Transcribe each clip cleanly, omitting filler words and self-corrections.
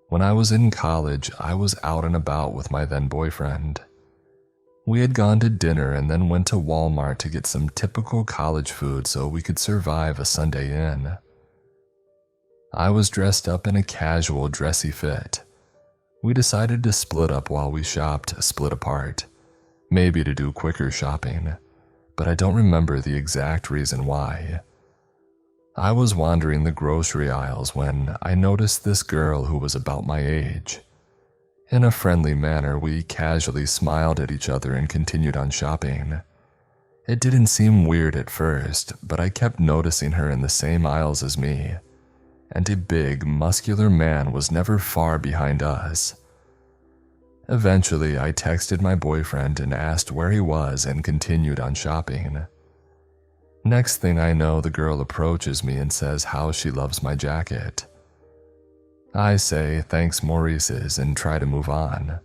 When I was in college, I was out and about with my then boyfriend. We had gone to dinner and then went to Walmart to get some typical college food so we could survive a Sunday in. I was dressed up in a casual, dressy fit. We decided to split up while we shopped, split apart, maybe to do quicker shopping, but I don't remember the exact reason why. I was wandering the grocery aisles when I noticed this girl who was about my age. In a friendly manner, we casually smiled at each other and continued on shopping. It didn't seem weird at first, but I kept noticing her in the same aisles as me, and a big, muscular man was never far behind us. Eventually, I texted my boyfriend and asked where he was and continued on shopping. Next thing I know, the girl approaches me and says how she loves my jacket. I say, thanks Maurice's, and try to move on.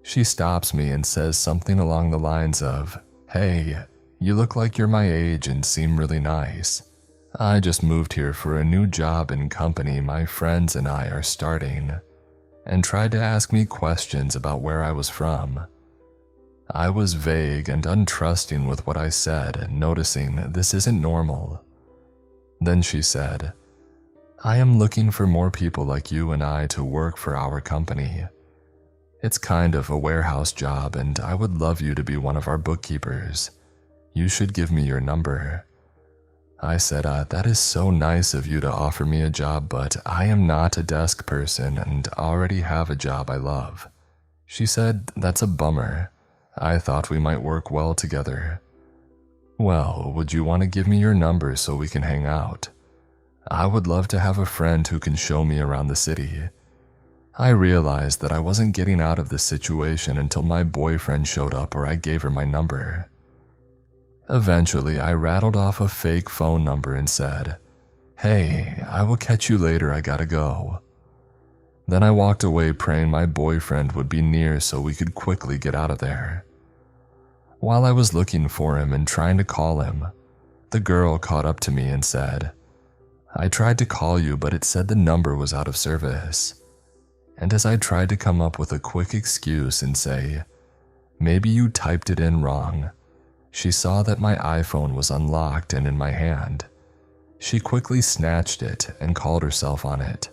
She stops me and says something along the lines of, "Hey, you look like you're my age and seem really nice. I just moved here for a new job and company my friends and I are starting," and tried to ask me questions about where I was from. I was vague and untrusting with what I said, noticing this isn't normal. Then she said, "I am looking for more people like you and I to work for our company. It's kind of a warehouse job and I would love you to be one of our bookkeepers. You should give me your number." I said, "That is so nice of you to offer me a job, but I am not a desk person and already have a job I love." She said, "That's a bummer. I thought we might work well together." "Well, would you want to give me your number so we can hang out? I would love to have a friend who can show me around the city." I realized that I wasn't getting out of this situation until my boyfriend showed up or I gave her my number. Eventually, I rattled off a fake phone number and said, "Hey, I will catch you later, I gotta go." Then I walked away praying my boyfriend would be near so we could quickly get out of there. While I was looking for him and trying to call him, the girl caught up to me and said, "I tried to call you, but it said the number was out of service." And as I tried to come up with a quick excuse and say, "Maybe you typed it in wrong," she saw that my iPhone was unlocked and in my hand. She quickly snatched it and called herself on it.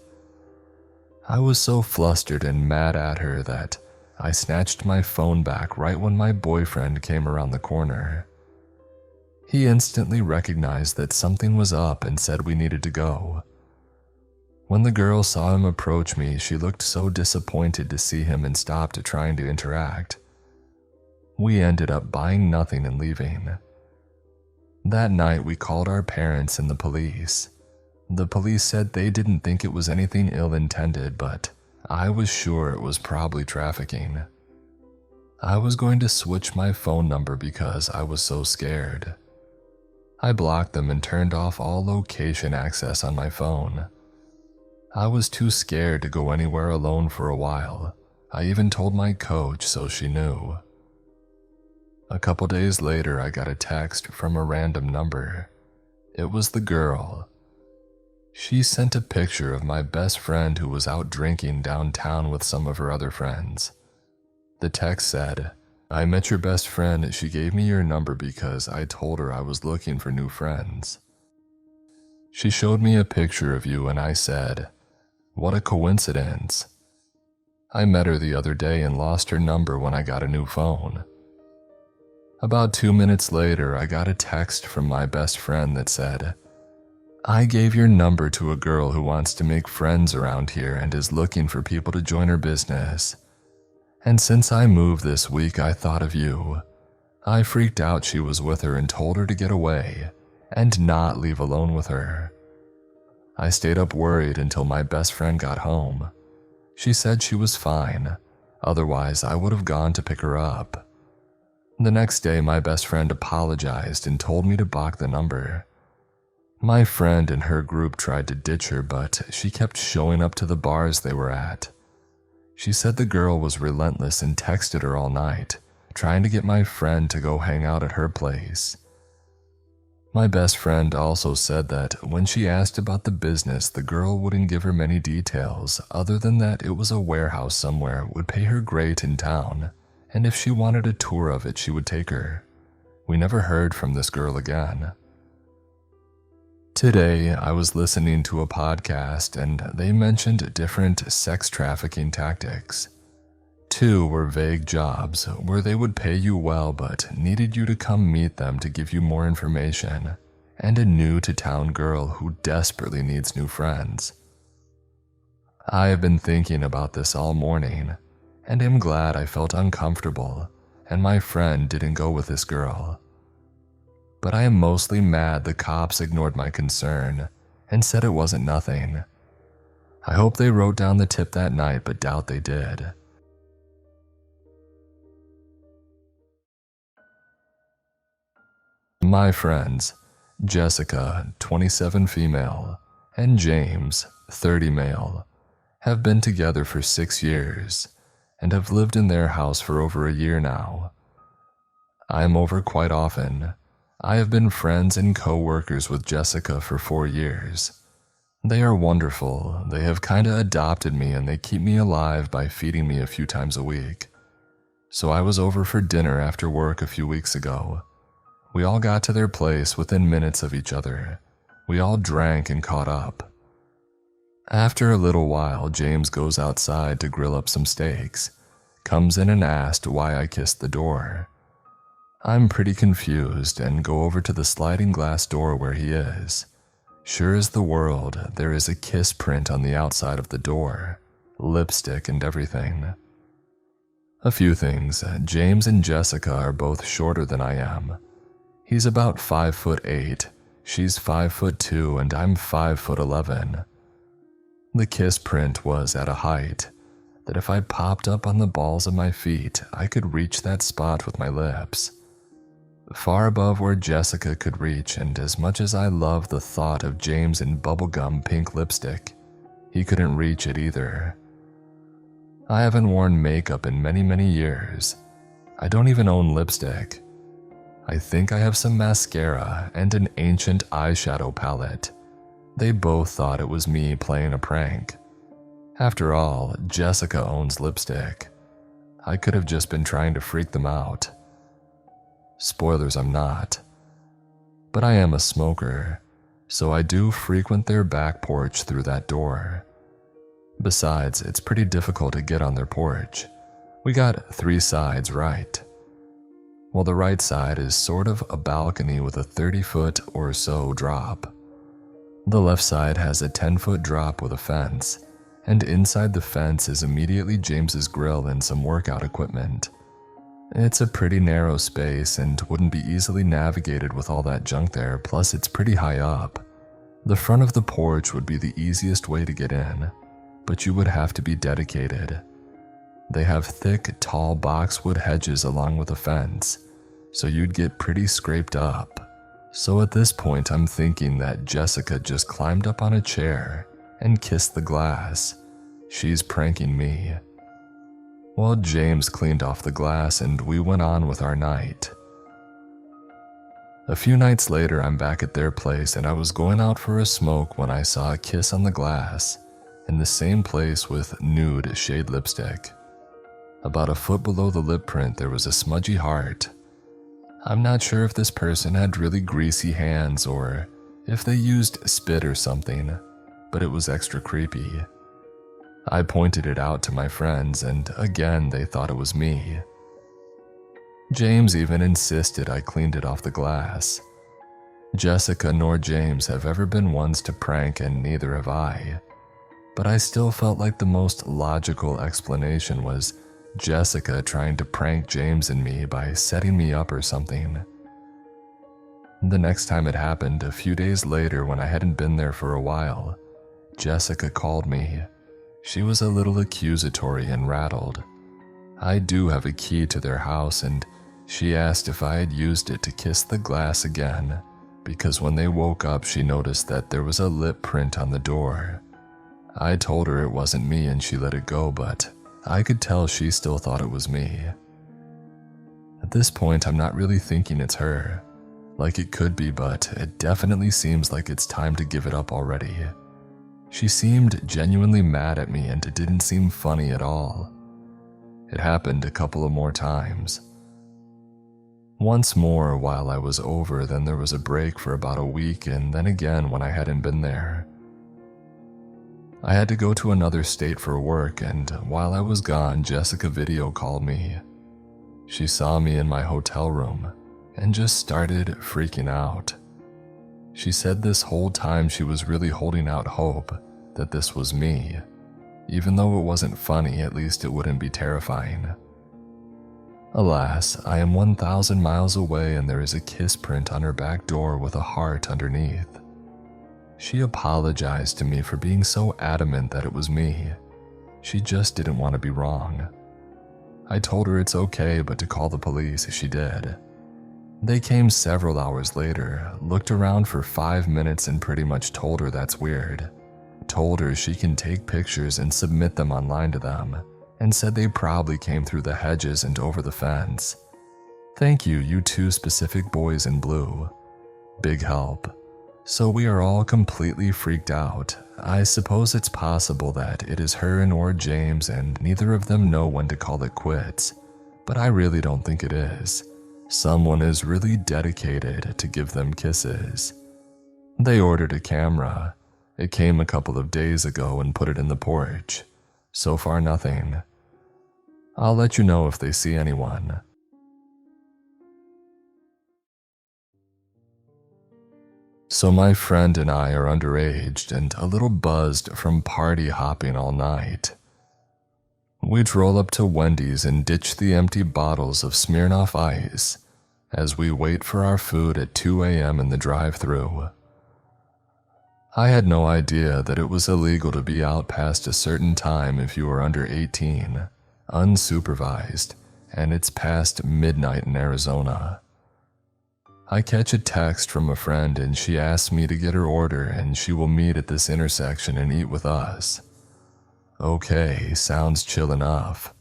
I was so flustered and mad at her that I snatched my phone back right when my boyfriend came around the corner. He instantly recognized that something was up and said we needed to go. When the girl saw him approach me, she looked so disappointed to see him and stopped trying to interact. We ended up buying nothing and leaving. That night, we called our parents and the police. The police said they didn't think it was anything ill-intended, but I was sure it was probably trafficking. I was going to switch my phone number because I was so scared. I blocked them and turned off all location access on my phone. I was too scared to go anywhere alone for a while. I even told my coach so she knew. A couple days later, I got a text from a random number. It was the girl. She sent a picture of my best friend who was out drinking downtown with some of her other friends. The text said, "I met your best friend. She gave me your number because I told her I was looking for new friends. She showed me a picture of you and I said, 'What a coincidence.' I met her the other day and lost her number when I got a new phone." About 2 minutes later, I got a text from my best friend that said, "I gave your number to a girl who wants to make friends around here and is looking for people to join her business. And since I moved this week, I thought of you. I freaked out she was with her and told her to get away and not leave alone with her. I stayed up worried until my best friend got home. She said she was fine, otherwise I would have gone to pick her up. The next day, my best friend apologized and told me to block the number. My friend and her group tried to ditch her, but she kept showing up to the bars they were at. She said the girl was relentless and texted her all night, trying to get my friend to go hang out at her place. My best friend also said that when she asked about the business, the girl wouldn't give her many details other than that it was a warehouse somewhere, would pay her great in town, and if she wanted a tour of it, she would take her. We never heard from this girl again. Today, I was listening to a podcast and they mentioned different sex trafficking tactics. 2 were vague jobs where they would pay you well but needed you to come meet them to give you more information, and a new-to-town girl who desperately needs new friends. I have been thinking about this all morning, and am glad I felt uncomfortable and my friend didn't go with this girl. But I am mostly mad the cops ignored my concern and said it wasn't nothing. I hope they wrote down the tip that night, but doubt they did. My friends, Jessica, 27 female, and James, 30 male, have been together for 6 years and have lived in their house for over a year now. I am over quite often. I have been friends and co-workers with Jessica for 4 years. They are wonderful. They have kinda adopted me and they keep me alive by feeding me a few times a week. So I was over for dinner after work a few weeks ago. We all got to their place within minutes of each other. We all drank and caught up. After a little while, James goes outside to grill up some steaks, comes in and asked why I kissed the door. I'm pretty confused and go over to the sliding glass door where he is. Sure as the world, there is a kiss print on the outside of the door, lipstick and everything. A few things. James and Jessica are both shorter than I am. He's about 5'8", she's 5'2", and I'm 5'11". The kiss print was at a height that if I popped up on the balls of my feet, I could reach that spot with my lips. Far above where Jessica could reach, and as much as I love the thought of James in bubblegum pink lipstick, he couldn't reach it either. I haven't worn makeup in many years. I don't even own lipstick. I think I have some mascara and an ancient eyeshadow palette. They both thought it was me playing a prank. After all, Jessica owns lipstick. I could have just been trying to freak them out. Spoilers, I'm not. But I am a smoker, so I do frequent their back porch through that door. Besides, it's pretty difficult to get on their porch. We got 3 sides right. Well, the right side is sort of a balcony with a 30-foot or so drop. The left side has a 10-foot drop with a fence, and inside the fence is immediately James's grill and some workout equipment. It's a pretty narrow space and wouldn't be easily navigated with all that junk there, plus it's pretty high up. The front of the porch would be the easiest way to get in, but you would have to be dedicated. They have thick, tall boxwood hedges along with a fence, so you'd get pretty scraped up. So at this point I'm thinking that Jessica just climbed up on a chair and kissed the glass. She's pranking me. Well, James cleaned off the glass and we went on with our night. A few nights later, I'm back at their place and I was going out for a smoke when I saw a kiss on the glass in the same place with nude shade lipstick. About a foot below the lip print, there was a smudgy heart. I'm not sure if this person had really greasy hands or if they used spit or something, but it was extra creepy. I pointed it out to my friends, and again they thought it was me. James even insisted I cleaned it off the glass. Jessica nor James have ever been ones to prank, and neither have I. But I still felt like the most logical explanation was Jessica trying to prank James and me by setting me up or something. The next time it happened, a few days later when I hadn't been there for a while, Jessica called me. She was a little accusatory and rattled. I do have a key to their house, and she asked if I had used it to kiss the glass again, because when they woke up she noticed that there was a lip print on the door. I told her it wasn't me and she let it go, but I could tell she still thought it was me. At this point, I'm not really thinking it's her. Like it could be, but it definitely seems like it's time to give it up already. She seemed genuinely mad at me and it didn't seem funny at all. It happened a couple of more times. Once more while I was over, then there was a break for about a week, and then again when I hadn't been there. I had to go to another state for work, and while I was gone, Jessica video called me. She saw me in my hotel room and just started freaking out. She said this whole time she was really holding out hope that this was me. Even though it wasn't funny, at least it wouldn't be terrifying. Alas, I am 1,000 miles away and there is a kiss print on her back door with a heart underneath. She apologized to me for being so adamant that it was me. She just didn't want to be wrong. I told her it's okay, but to call the police, she did. They came several hours later, looked around for 5 minutes and pretty much told her that's weird. Told her she can take pictures and submit them online to them, and said they probably came through the hedges and over the fence. Thank you, you two specific boys in blue. Big help. So we are all completely freaked out. I suppose it's possible that it is her and or James and neither of them know when to call it quits, but I really don't think it is. Someone is really dedicated to give them kisses. They ordered a camera. It came a couple of days ago and put it in the porch. So far nothing. I'll let you know if they see anyone. So my friend and I are underage and a little buzzed from party hopping all night. We'd roll up to Wendy's and ditch the empty bottles of Smirnoff Ice as we wait for our food at 2 a.m. in the drive-thru. I had no idea that it was illegal to be out past a certain time if you were under 18, unsupervised, and it's past midnight in Arizona. I catch a text from a friend and she asks me to get her order and she will meet at this intersection and eat with us. Okay, sounds chill enough.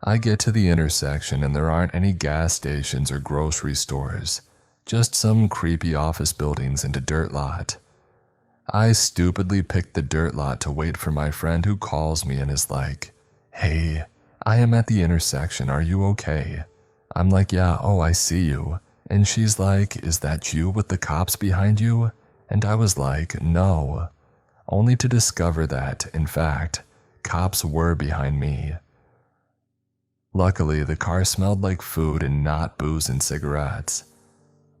I get to the intersection and there aren't any gas stations or grocery stores, just some creepy office buildings and a dirt lot. I stupidly picked the dirt lot to wait for my friend who calls me and is like, "Hey, I am at the intersection, are you okay?" I'm like, "Yeah, oh, I see you." And she's like, "Is that you with the cops behind you?" And I was like, "No." Only to discover that, in fact, cops were behind me. Luckily, the car smelled like food and not booze and cigarettes.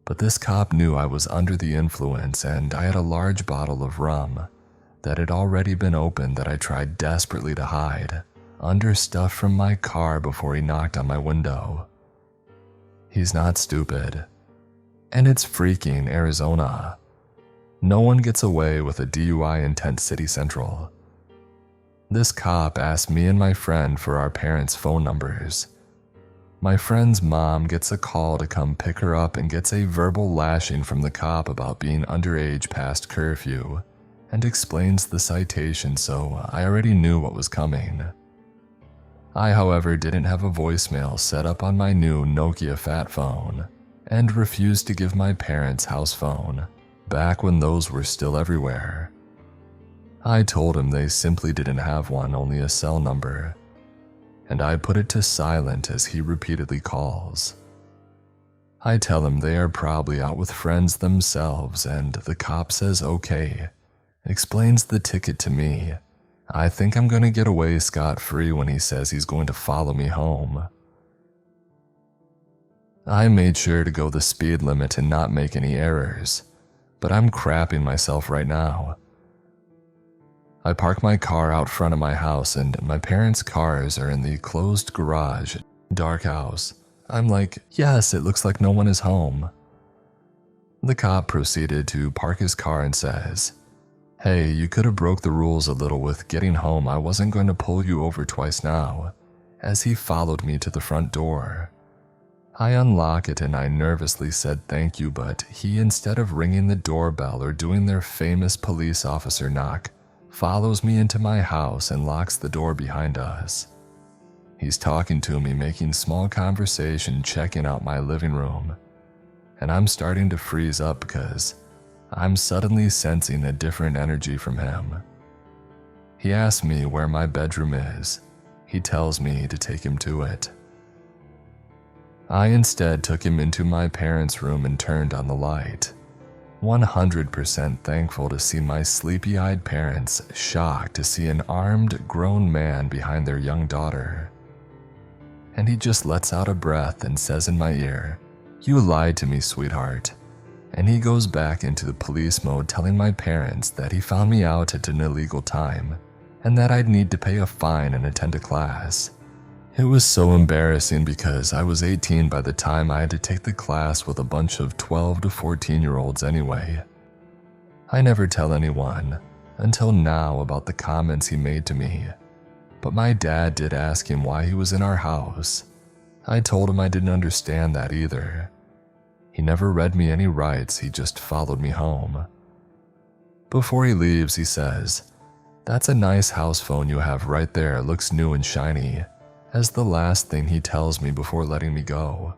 But this cop knew I was under the influence and I had a large bottle of rum that had already been opened that I tried desperately to hide under stuff from my car before he knocked on my window. He's not stupid. And it's freaking Arizona. No one gets away with a DUI in Tent City Central. This cop asked me and my friend for our parents' phone numbers. My friend's mom gets a call to come pick her up and gets a verbal lashing from the cop about being underage past curfew and explains the citation, so I already knew what was coming. I, however, didn't have a voicemail set up on my new Nokia Fat phone and refused to give my parents' house phone, back when those were still everywhere. I told him they simply didn't have one, only a cell number, and I put it to silent as he repeatedly calls. I tell him they are probably out with friends themselves, and the cop says okay, explains the ticket to me. I think I'm going to get away scot-free when he says he's going to follow me home. I made sure to go the speed limit and not make any errors, but I'm crapping myself right now. I park my car out front of my house and my parents' cars are in the closed garage, dark house. I'm like, yes, it looks like no one is home. The cop proceeded to park his car and says, "Hey, you could have broke the rules a little with getting home. I wasn't going to pull you over twice now," as he followed me to the front door. I unlock it and I nervously said thank you, but he, instead of ringing the doorbell or doing their famous police officer knock, follows me into my house and locks the door behind us. He's talking to me, making small conversation, checking out my living room. and I'm starting to freeze up because I'm suddenly sensing a different energy from him. He asks me where my bedroom is. He tells me to take him to it. I instead took him into my parents' room and turned on the light, 100% thankful to see my sleepy-eyed parents shocked to see an armed, grown man behind their young daughter. And he just lets out a breath and says in my ear, "You lied to me, sweetheart." And he goes back into the police mode, telling my parents that he found me out at an illegal time and that I'd need to pay a fine and attend a class. It was so embarrassing because I was 18 by the time I had to take the class with a bunch of 12 to 14-year-olds anyway. I never tell anyone until now about the comments he made to me, but my dad did ask him why he was in our house. I told him I didn't understand that either. He never read me any rights, he just followed me home. Before he leaves, he says, "That's a nice house phone you have right there, looks new and shiny," as the last thing he tells me before letting me go.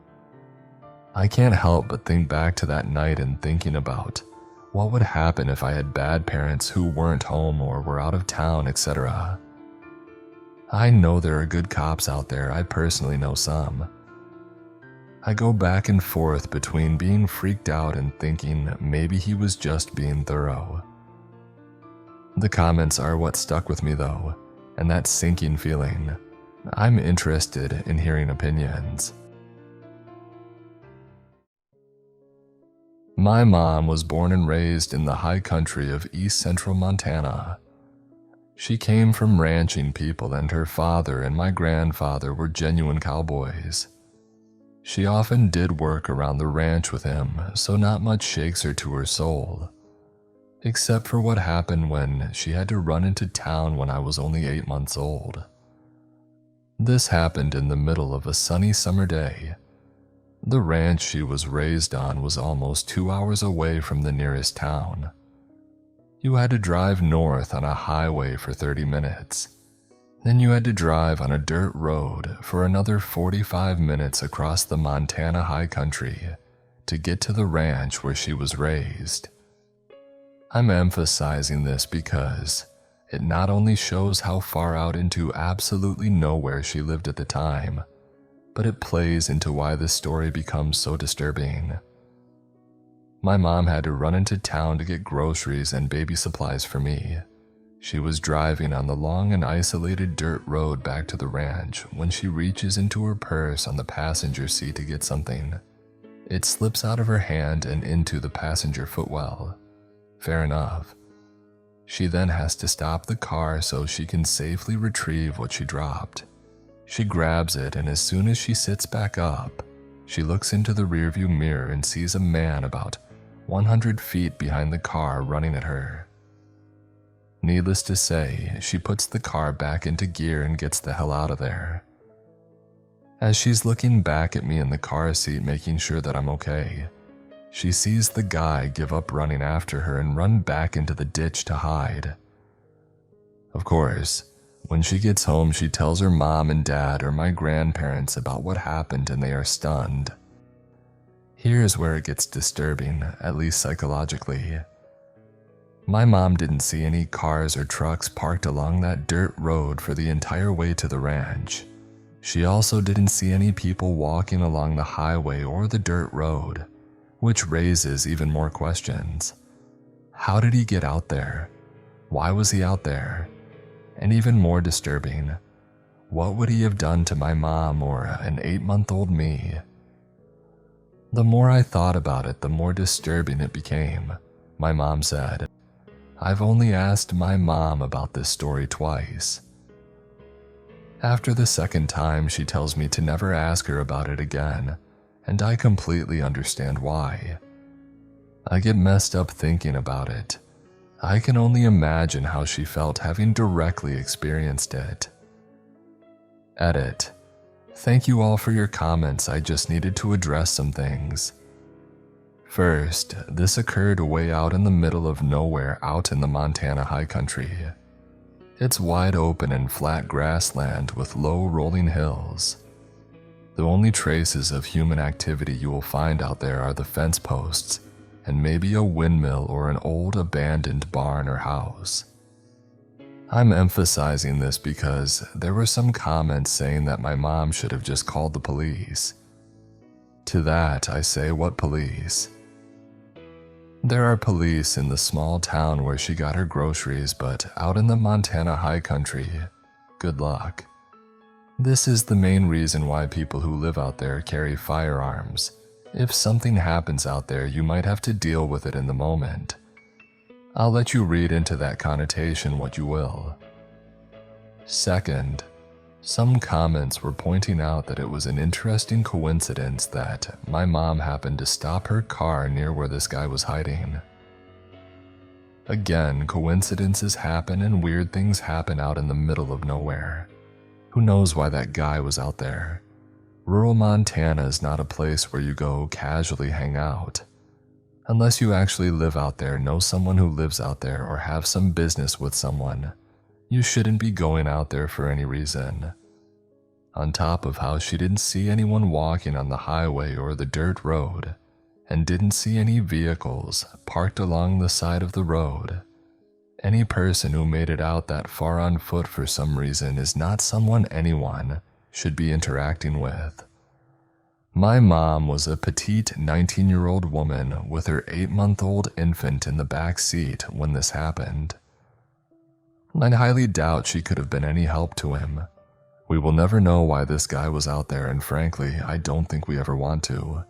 I can't help but think back to that night and thinking about what would happen if I had bad parents who weren't home or were out of town, etc. I know there are good cops out there, I personally know some. I go back and forth between being freaked out and thinking maybe he was just being thorough. The comments are what stuck with me though, and that sinking feeling. I'm interested in hearing opinions. My mom was born and raised in the high country of East Central Montana. She came from ranching people, and her father and my grandfather were genuine cowboys. She often did work around the ranch with him, so not much shakes her to her soul. Except for what happened when she had to run into town when I was only 8 months old. This happened in the middle of a sunny summer day. The ranch she was raised on was almost 2 hours away from the nearest town. You had to drive north on a highway for 30 minutes. Then you had to drive on a dirt road for another 45 minutes across the Montana high country to get to the ranch where she was raised. I'm emphasizing this because it not only shows how far out into absolutely nowhere she lived at the time, but it plays into why this story becomes so disturbing. My mom had to run into town to get groceries and baby supplies for me. She was driving on the long and isolated dirt road back to the ranch when she reaches into her purse on the passenger seat to get something. It slips out of her hand and into the passenger footwell. Fair enough. She then has to stop the car so she can safely retrieve what she dropped. She grabs it, and as soon as she sits back up, she looks into the rearview mirror and sees a man about 100 feet behind the car running at her. Needless to say, she puts the car back into gear and gets the hell out of there. As she's looking back at me in the car seat making sure that I'm okay, she sees the guy give up running after her and run back into the ditch to hide. Of course, when she gets home, she tells her mom and dad or my grandparents about what happened, and they are stunned. Here's where it gets disturbing, at least psychologically. My mom didn't see any cars or trucks parked along that dirt road for the entire way to the ranch. She also didn't see any people walking along the highway or the dirt road, which raises even more questions. How did he get out there? Why was he out there? And even more disturbing, what would he have done to my mom or an 8-month-old me? The more I thought about it, the more disturbing it became. My mom said, "I've only asked my mom about this story twice." After the second time, she tells me to never ask her about it again, and I completely understand why. I get messed up thinking about it. I can only imagine how she felt having directly experienced it. Edit. Thank you all for your comments. I just needed to address some things. First, this occurred way out in the middle of nowhere out in the Montana high country. It's wide open and flat grassland with low rolling hills. The only traces of human activity you will find out there are the fence posts and maybe a windmill or an old abandoned barn or house. I'm emphasizing this because there were some comments saying that my mom should have just called the police. To that, I say, what police? There are police in the small town where she got her groceries, but out in the Montana high country, good luck. This is the main reason why people who live out there carry firearms. If something happens out there, you might have to deal with it in the moment. I'll let you read into that connotation what you will. Second, some comments were pointing out that it was an interesting coincidence that my mom happened to stop her car near where this guy was hiding. Again, coincidences happen and weird things happen out in the middle of nowhere. Who knows why that guy was out there? Rural Montana is not a place where you go casually hang out. Unless you actually live out there, know someone who lives out there, or have some business with someone, you shouldn't be going out there for any reason. On top of how she didn't see anyone walking on the highway or the dirt road, and didn't see any vehicles parked along the side of the road, any person who made it out that far on foot for some reason is not someone anyone should be interacting with. My mom was a petite 19-year-old woman with her 8-month-old infant in the back seat when this happened. I highly doubt she could have been any help to him. We will never know why this guy was out there, and frankly, I don't think we ever want to.